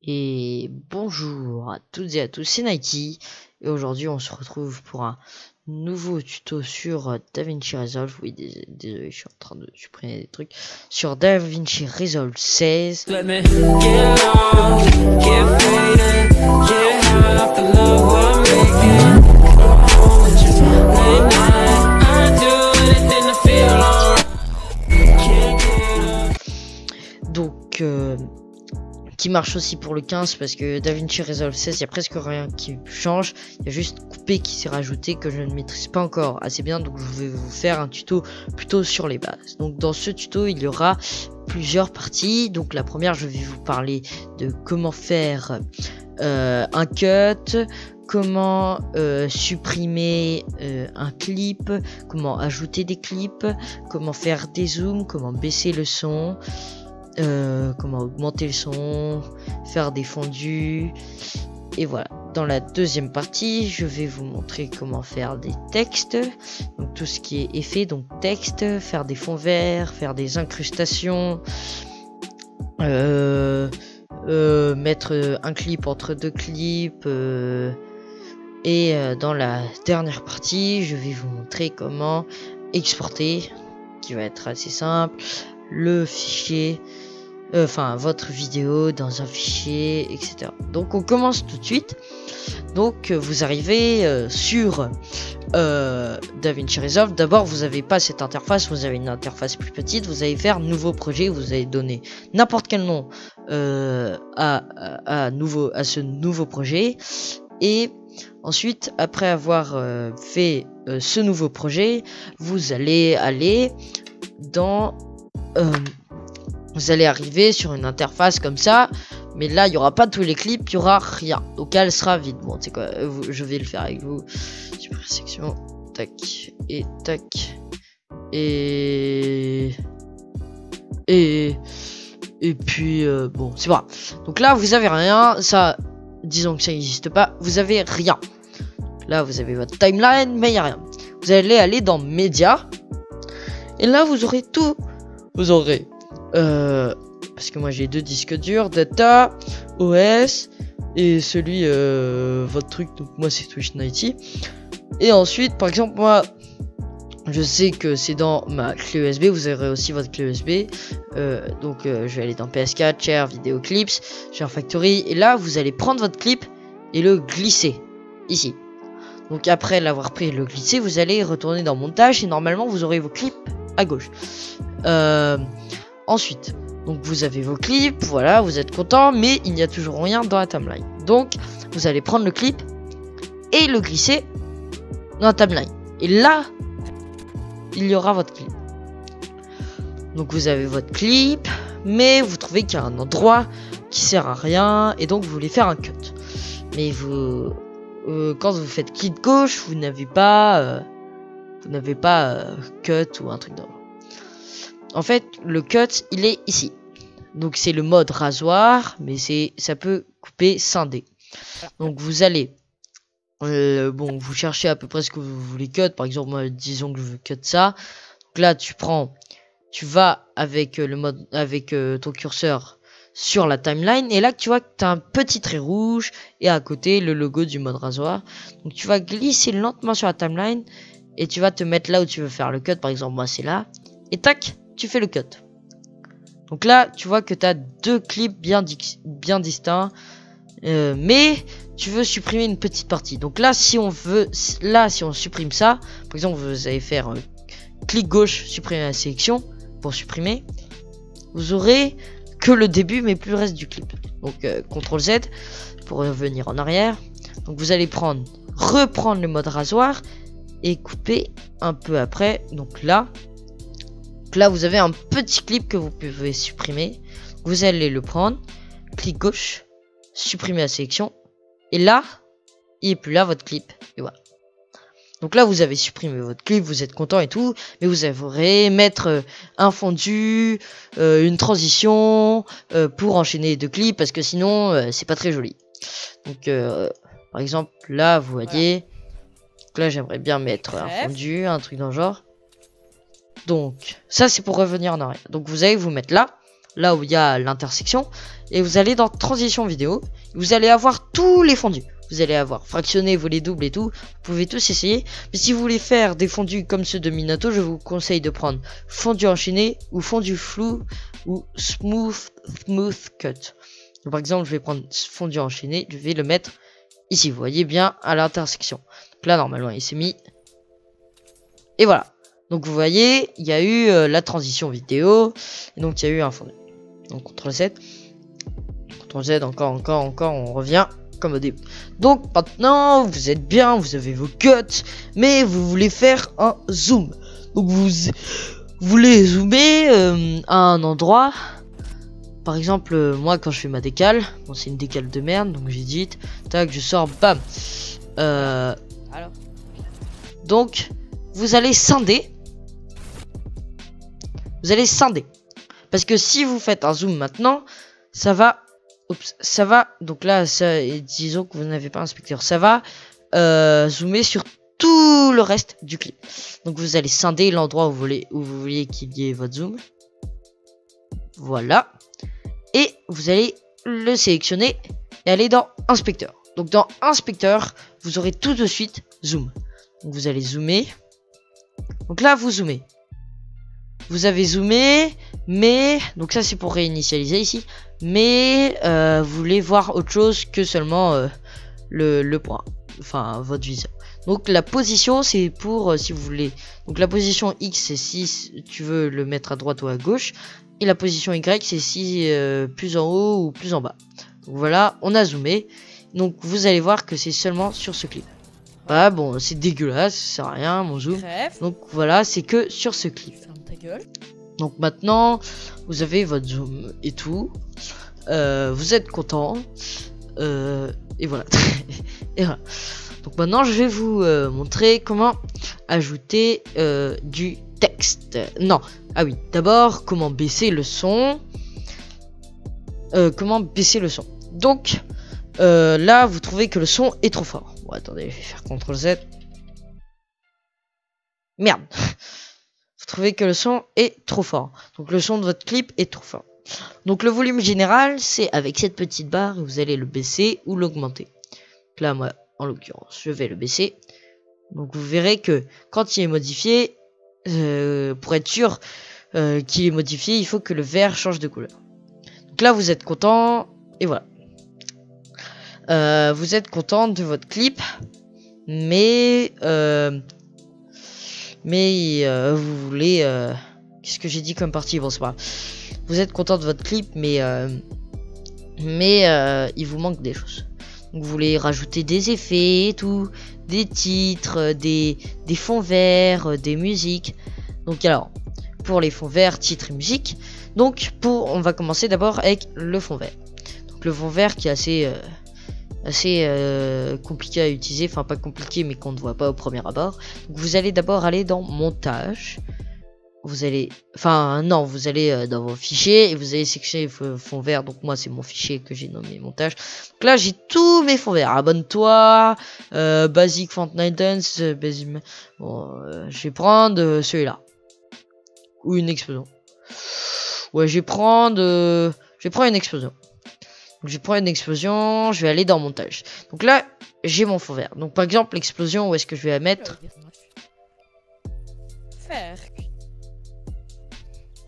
Et bonjour à toutes et à tous, c'est Nike et aujourd'hui on se retrouve pour un nouveau tuto sur DaVinci Resolve. Oui, désolé, je suis en train de supprimer des trucs sur DaVinci Resolve 16. Donc qui marche aussi pour le 15 parce que DaVinci Resolve 16 il y a presque rien qui change, il y a juste coupé qui s'est rajouté que je ne maîtrise pas encore assez bien, donc je vais vous faire un tuto plutôt sur les bases. Donc dans ce tuto il y aura plusieurs parties. Donc la première, je vais vous parler de comment faire un cut, comment supprimer un clip, comment ajouter des clips, comment faire des zooms, comment baisser le son, comment augmenter le son, faire des fondus. Et voilà, dans la deuxième partie je vais vous montrer comment faire des textes, donc tout ce qui est effet, donc texte, faire des fonds verts, faire des incrustations, mettre un clip entre deux clips, et dans la dernière partie je vais vous montrer comment exporter, qui va être assez simple, le fichier, enfin votre vidéo dans un fichier, etc. Donc on commence tout de suite. Donc vous arrivez sur DaVinci Resolve. D'abord vous n'avez pas cette interface, vous avez une interface plus petite. Vous allez faire nouveau projet, vous allez donner n'importe quel nom à ce nouveau projet. Et ensuite, après avoir fait ce nouveau projet, vous allez aller dans vous allez arriver sur une interface comme ça, mais là il y aura pas tous les clips, il y aura rien, donc elle sera vide. Bon, c'est quoi, je vais le faire avec vous. Super section, tac et tac et puis bon, c'est pas grave. Donc là vous avez rien, ça, disons que ça n'existe pas, vous avez rien. Là vous avez votre timeline, mais il y a rien. Vous allez aller dans médias et là vous aurez tout. Vous aurez parce que moi j'ai deux disques durs, data, OS et celui votre truc, donc moi c'est Twitch 90. Et ensuite par exemple moi je sais que c'est dans ma clé USB, vous aurez aussi votre clé USB, donc je vais aller dans PS4, Share, Video Clips, Share Factory, et là vous allez prendre votre clip et le glisser ici. Donc après l'avoir pris et le glisser, vous allez retourner dans montage et normalement vous aurez vos clips à gauche. Ensuite, donc vous avez vos clips, voilà, vous êtes content, mais il n'y a toujours rien dans la timeline. Donc, vous allez prendre le clip et le glisser dans la timeline. Et là, il y aura votre clip. Donc vous avez votre clip, mais vous trouvez qu'il y a un endroit qui sert à rien, et donc vous voulez faire un cut. Mais vous, quand vous faites clic gauche, vous n'avez pas, cut ou un truc dans le genre. En fait, le cut, il est ici. Donc c'est le mode rasoir, mais ça peut couper scindé. Donc vous allez, bon, vous cherchez à peu près ce que vous voulez cut. Par exemple, moi, disons que je veux cut ça. Donc là, tu vas avec le mode, avec ton curseur sur la timeline, et là tu vois que tu as un petit trait rouge et à côté le logo du mode rasoir. Donc tu vas glisser lentement sur la timeline et tu vas te mettre là où tu veux faire le cut. Par exemple, moi c'est là, et tac, tu fais le cut. Donc là tu vois que tu as deux clips bien distincts, mais tu veux supprimer une petite partie. Donc là si on supprime ça, par exemple vous allez faire clic gauche, supprimer la sélection pour supprimer, vous aurez que le début mais plus le reste du clip. Donc CTRL Z pour revenir en arrière. Donc vous allez reprendre le mode rasoir et couper un peu après. Donc là vous avez un petit clip que vous pouvez supprimer. Vous allez le prendre, clic gauche, supprimer la sélection, et là il est plus là votre clip, et voilà. Donc là vous avez supprimé votre clip, vous êtes content et tout, mais vous devrez mettre un fondu, une transition pour enchaîner les deux clips, parce que sinon c'est pas très joli. Donc par exemple là vous voyez, donc là j'aimerais bien mettre un fondu, un truc dans le genre. Donc ça c'est pour revenir en arrière. Donc vous allez vous mettre là, là où il y a l'intersection, et vous allez dans transition vidéo, vous allez avoir tous les fondus. Vous allez avoir fractionné, volet double et tout, vous pouvez tous essayer. Mais si vous voulez faire des fondus comme ceux de Minato, je vous conseille de prendre fondu enchaîné ou fondu flou ou smooth cut. Donc, par exemple, je vais prendre fondu enchaîné, je vais le mettre ici, vous voyez bien à l'intersection. Donc là, normalement, il s'est mis. Et voilà. Donc vous voyez, il y a eu la transition vidéo, et donc il y a eu un fondu. Donc CTRL Z, CTRL Z, encore, on revient comme au début. Donc maintenant, vous êtes bien, vous avez vos cuts, mais vous voulez faire un zoom. Donc vous voulez zoomer à un endroit. Par exemple, moi quand je fais ma décale, bon c'est une décale de merde, donc j'édite, tac, je sors, bam. Alors. Donc vous allez scinder. Vous allez scinder. Parce que si vous faites un zoom maintenant, ça va. Oups, ça va. Donc là, ça, disons que vous n'avez pas un inspecteur. Ça va zoomer sur tout le reste du clip. Donc vous allez scinder l'endroit où vous voulez qu'il y ait votre zoom. Voilà. Et vous allez le sélectionner et aller dans inspecteur. Donc dans inspecteur, vous aurez tout de suite zoom. Donc vous allez zoomer. Donc là, vous zoomez. Vous avez zoomé, mais donc ça c'est pour réinitialiser ici. Mais vous voulez voir autre chose que seulement le point, enfin votre viseur. Donc la position c'est pour si vous voulez. Donc la position X c'est si tu veux le mettre à droite ou à gauche, et la position Y c'est si plus en haut ou plus en bas. Donc voilà, on a zoomé. Donc vous allez voir que c'est seulement sur ce clip. Voilà, bon c'est dégueulasse, ça sert à rien mon zoom. Bref. Donc voilà, c'est que sur ce clip. Donc maintenant, vous avez votre zoom et tout. Vous êtes content. Et voilà. Et voilà. Donc maintenant, je vais vous montrer comment ajouter du texte. Non. Ah oui. D'abord, comment baisser le son. Comment baisser le son. Donc, là, vous trouvez que le son est trop fort. Bon, attendez, je vais faire CTRL Z. Merde. Trouvez que le son est trop fort. Donc le son de votre clip est trop fort. Donc le volume général, c'est avec cette petite barre, vous allez le baisser ou l'augmenter. Là, moi, en l'occurrence, je vais le baisser. Donc vous verrez que quand il est modifié, pour être sûr qu'il est modifié, il faut que le vert change de couleur. Donc là, vous êtes content, et voilà. Vous êtes content de votre clip, mais vous voulez qu'est-ce que j'ai dit comme partie, bon c'est pas grave. Vous êtes content de votre clip, mais il vous manque des choses. Donc, vous voulez rajouter des effets et tout, des titres, des fonds verts, des musiques. Donc alors pour les fonds verts, titres et musique, donc on va commencer d'abord avec le fond vert. Donc le fond vert qui est assez compliqué à utiliser, enfin pas compliqué mais qu'on ne voit pas au premier abord. Donc, vous allez d'abord aller dans montage, vous allez dans vos fichiers et vous allez sélectionner fond vert. Donc moi c'est mon fichier que j'ai nommé montage. Donc là j'ai tous mes fonds verts, abonne-toi, basic Fortnite Dance, bon, je vais prendre celui-là ou une explosion. Ouais, je vais prendre une explosion. Donc, je prends une explosion, je vais aller dans montage. Donc là, j'ai mon fond vert. Donc par exemple, l'explosion, où est-ce que je vais la mettre?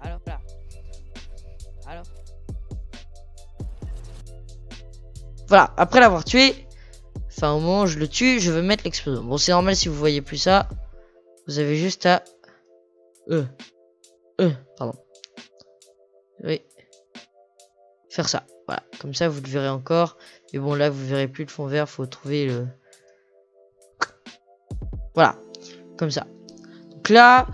Alors là. Alors. Voilà, après l'avoir tué, enfin au moment où je le tue, je veux mettre l'explosion. Bon, c'est normal si vous voyez plus ça. Vous avez juste à pardon. Oui. Faire ça. Voilà, comme ça vous le verrez encore. Et bon là vous verrez plus le fond vert, faut trouver le... Voilà, comme ça. Donc là,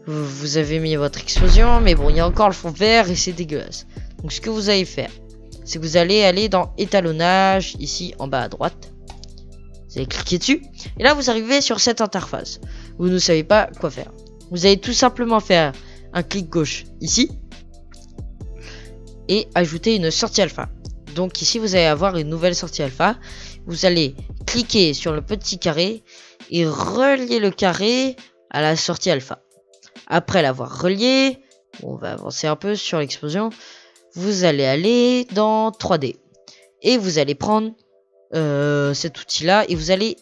vous avez mis votre explosion, mais bon il y a encore le fond vert et c'est dégueulasse. Donc ce que vous allez faire, c'est que vous allez aller dans étalonnage, ici en bas à droite. Vous allez cliquer dessus, et là vous arrivez sur cette interface. Vous ne savez pas quoi faire. Vous allez tout simplement faire un clic gauche ici. Et ajouter une sortie alpha. Donc ici vous allez avoir une nouvelle sortie alpha. Vous allez cliquer sur le petit carré et relier le carré à la sortie alpha. Après l'avoir relié, on va avancer un peu sur l'explosion. vous allez aller dans 3D. Et vous allez prendre cet outil-là et vous allez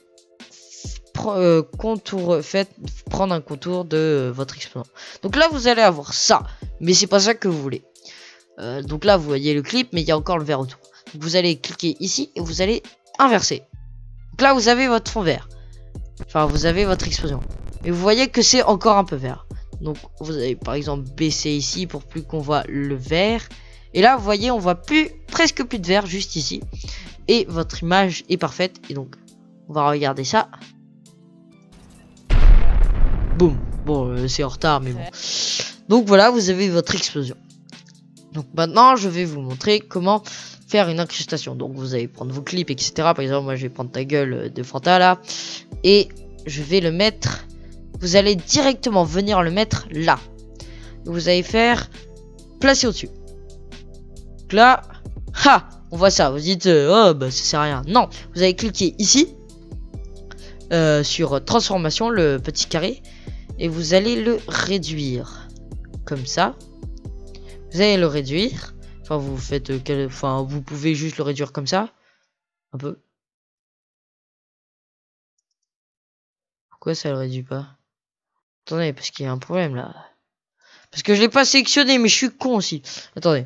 prendre un contour de votre exposant. Donc là, vous allez avoir ça. Mais c'est pas ça que vous voulez. Donc là, vous voyez le clip, mais il y a encore le vert autour. Donc vous allez cliquer ici et vous allez inverser. Donc là, vous avez votre fond vert. Enfin, vous avez votre explosion. Et vous voyez que c'est encore un peu vert. Donc vous allez par exemple baisser ici pour plus qu'on voit le vert. Et là, vous voyez, on voit presque plus de vert juste ici. Et votre image est parfaite. Et donc, on va regarder ça. Boum. Bon, c'est en retard, mais bon. Donc voilà, vous avez votre explosion. Donc maintenant, je vais vous montrer comment faire une incrustation. Donc vous allez prendre vos clips, etc. Par exemple, moi, je vais prendre ta gueule de Fanta là. Et je vais le mettre... Vous allez directement venir le mettre là. Vous allez faire placer au-dessus. Donc là, ha, on voit ça. Vous dites, oh, bah ça sert à rien. Non, vous allez cliquer ici. Sur transformation, le petit carré. Et vous allez le réduire. Comme ça. Vous allez le réduire. Enfin, vous faites... Enfin, vous pouvez juste le réduire comme ça. Un peu. Pourquoi ça le réduit pas? Attendez, parce qu'il y a un problème là. Parce que je l'ai pas sélectionné, mais je suis con aussi. Attendez.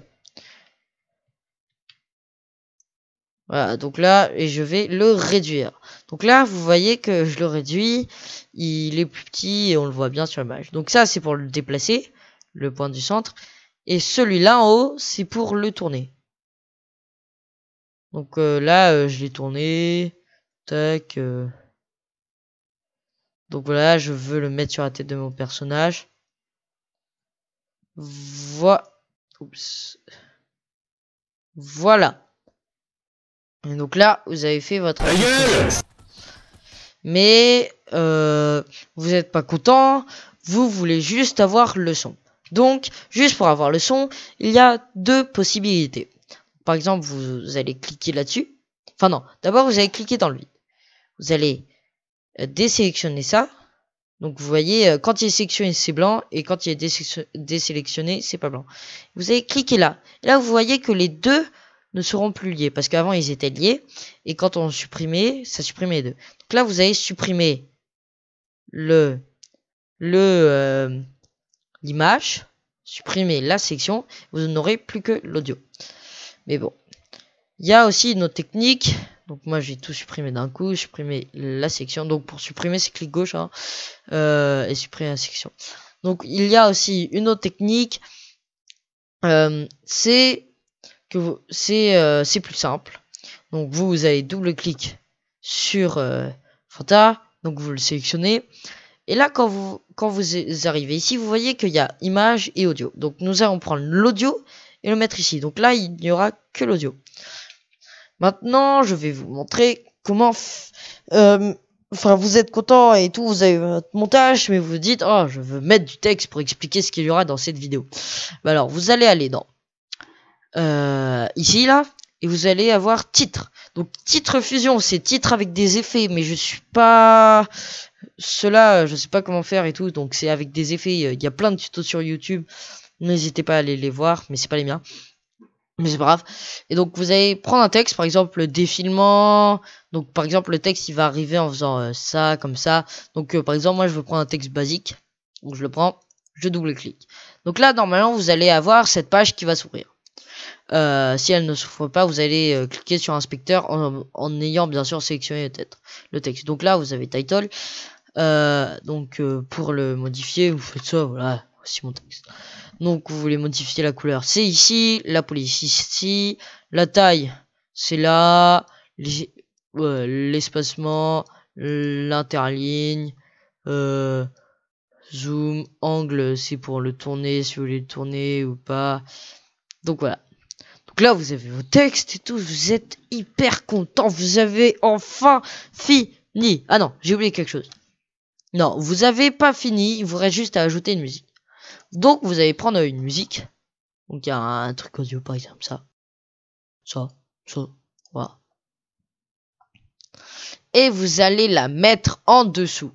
Voilà, donc là, et je vais le réduire. Donc là, vous voyez que je le réduis. Il est plus petit et on le voit bien sur l'image. Donc ça, c'est pour le déplacer. Le point du centre. Et celui-là en haut, c'est pour le tourner. Donc là, je l'ai tourné. Tac. Donc voilà, je veux le mettre sur la tête de mon personnage. Voilà. Et donc là, vous avez fait votre... Mais vous n'êtes pas content. Vous voulez juste avoir le son. Donc, juste pour avoir le son, il y a deux possibilités. Par exemple, vous allez cliquer là-dessus. Enfin non, d'abord vous allez cliquer dans le vide. Vous allez désélectionner ça. Donc vous voyez, quand il est sélectionné, c'est blanc. Et quand il est désélectionné, c'est pas blanc. Vous allez cliquer là. Et là, vous voyez que les deux ne seront plus liés. Parce qu'avant, ils étaient liés. Et quand on supprimait, ça supprimait les deux. Donc là, vous allez supprimer l'image. Supprimer la section. Vous n'aurez plus que l'audio. Mais bon. Il y a aussi une autre technique. Donc moi j'ai tout supprimé d'un coup, supprimer la section. Donc pour supprimer c'est clic gauche hein, et supprimer la section. Donc il y a aussi une autre technique. C'est plus simple. Donc vous avez double clic sur Fanta. Donc vous le sélectionnez. Et là quand vous arrivez ici, vous voyez qu'il y a image et audio. Donc nous allons prendre l'audio et le mettre ici. Donc là il n'y aura que l'audio. Maintenant, je vais vous montrer comment... Enfin, vous êtes content et tout, vous avez votre montage, mais vous dites, oh, je veux mettre du texte pour expliquer ce qu'il y aura dans cette vidéo. Bah alors, vous allez aller dans... ici, là, et vous allez avoir titre. Donc, titre fusion, c'est titre avec des effets, mais je suis pas... Cela, je sais pas comment faire et tout, donc c'est avec des effets. Il y a plein de tutos sur YouTube. N'hésitez pas à aller les voir, mais c'est pas les miens. Mais c'est pas grave. Et donc vous allez prendre un texte, par exemple défilement. Donc par exemple le texte il va arriver en faisant ça, comme ça. Donc par exemple moi je veux prendre un texte basique. Donc je le prends, je double-clique. Donc là normalement vous allez avoir cette page qui va s'ouvrir. Si elle ne s'ouvre pas, vous allez cliquer sur inspecteur en ayant bien sûr sélectionné le texte. Donc là vous avez title. Pour le modifier, vous faites ça, voilà, voici mon texte. Donc vous voulez modifier la couleur, c'est ici, la police ici, la taille, c'est là, l'espacement, l'interligne, zoom, angle, c'est pour le tourner, si vous voulez le tourner ou pas. Donc voilà. Donc là vous avez vos textes et tout, vous êtes hyper content, vous avez enfin fini. Ah non, j'ai oublié quelque chose. Non, vous avez pas fini, il vous reste juste à ajouter une musique. Donc vous allez prendre une musique. Donc il y a un truc audio par exemple ça. Ça, voilà. Et vous allez la mettre en dessous.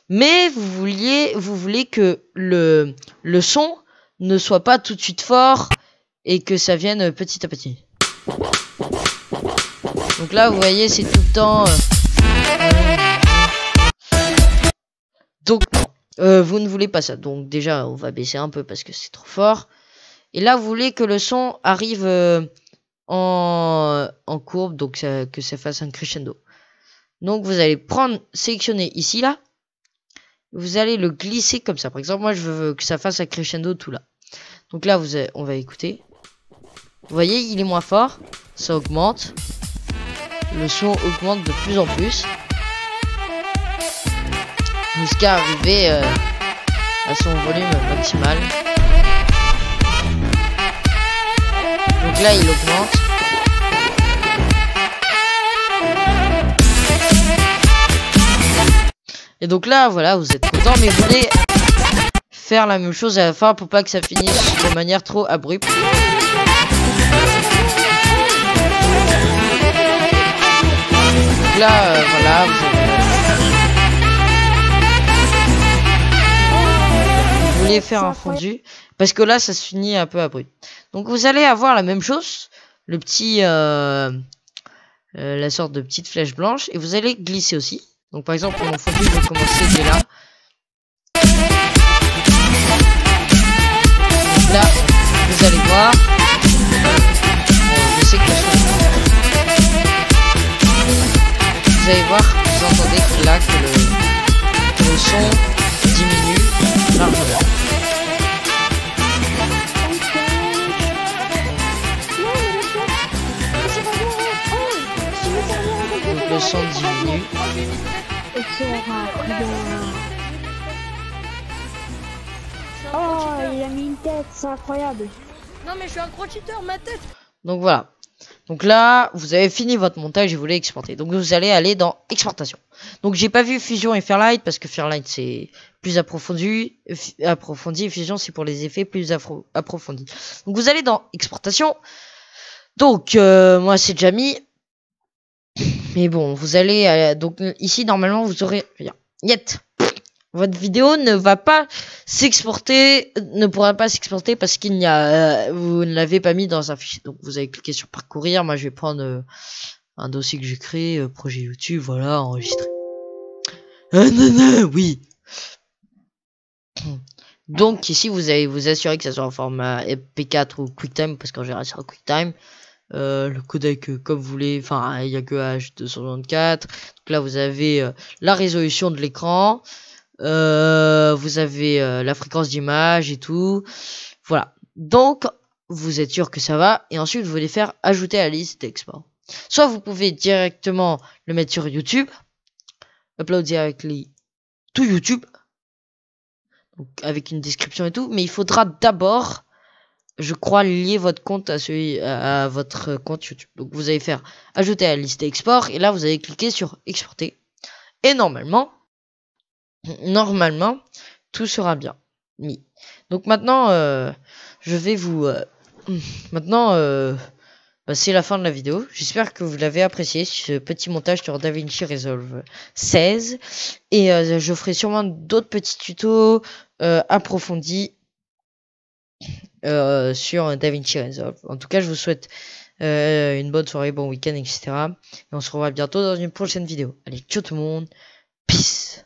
Mais vous voulez que le son ne soit pas tout de suite fort et que ça vienne petit à petit. Donc là, vous voyez, c'est tout le temps... Donc, vous ne voulez pas ça. Donc déjà, on va baisser un peu parce que c'est trop fort. Et là, vous voulez que le son arrive en courbe, donc que ça fasse un crescendo. Donc vous allez sélectionner ici, là. Vous allez le glisser comme ça. Par exemple, moi, je veux que ça fasse un crescendo tout là. Donc là, on va écouter. Vous voyez, il est moins fort. Ça augmente. Le son augmente de plus en plus. Jusqu'à arriver à son volume maximal. Donc là, il augmente. Et donc là, voilà, vous êtes content, mais vous voulez faire la même chose à la fin pour pas que ça finisse de manière trop abrupte. Donc là, voilà, vous voulez faire un fondu, parce que là, ça se finit un peu abrupt. Donc vous allez avoir la même chose, le petit, la sorte de petite flèche blanche, et vous allez glisser aussi. Donc par exemple, pour mon fondu, je vais commencer dès là. Donc là, vous allez voir. Bon, je sais que vous allez voir, vous entendez que là, que le son diminue largement. Donc le son diminue. Oh, il a mis une tête, c'est incroyable. Non mais je suis un gros cheater, ma tête. Donc voilà. Donc là, vous avez fini votre montage et vous voulez exporter. Donc vous allez aller dans exportation. Donc j'ai pas vu Fusion et Fairlight parce que Fairlight c'est plus approfondi. Fusion c'est pour les effets plus approfondis. Donc vous allez dans exportation. Donc moi c'est déjà mis. Mais bon, vous allez donc ici normalement vous aurez rien. Yet. Votre vidéo ne va pas s'exporter, ne pourra pas s'exporter parce qu'il n'y a, vous ne l'avez pas mis dans un fichier. Donc vous allez cliquer sur parcourir. Moi je vais prendre un dossier que j'ai créé, projet YouTube, voilà, enregistré. Non, oui. Donc ici vous allez vous assurer que ça soit en format MP4 ou QuickTime parce qu'en général c'est en QuickTime. Le codec comme vous voulez, enfin il n'y a que H264. Donc là vous avez la résolution de l'écran. Vous avez la fréquence d'image et tout. Voilà. Donc, vous êtes sûr que ça va. Et ensuite, vous voulez faire ajouter à la liste d'export. Soit vous pouvez directement le mettre sur YouTube. Upload directly to YouTube. Donc, avec une description et tout. Mais il faudra d'abord, je crois, lier votre compte à votre compte YouTube. Donc, vous allez faire ajouter à la liste d'export. Et là, vous allez cliquer sur exporter. Et normalement, tout sera bien mis. Donc maintenant, je vais vous... c'est la fin de la vidéo. J'espère que vous l'avez apprécié, ce petit montage sur DaVinci Resolve 16. Et je ferai sûrement d'autres petits tutos approfondis sur DaVinci Resolve. En tout cas, je vous souhaite une bonne soirée, bon week-end, etc. Et on se revoit bientôt dans une prochaine vidéo. Allez, ciao tout le monde. Peace.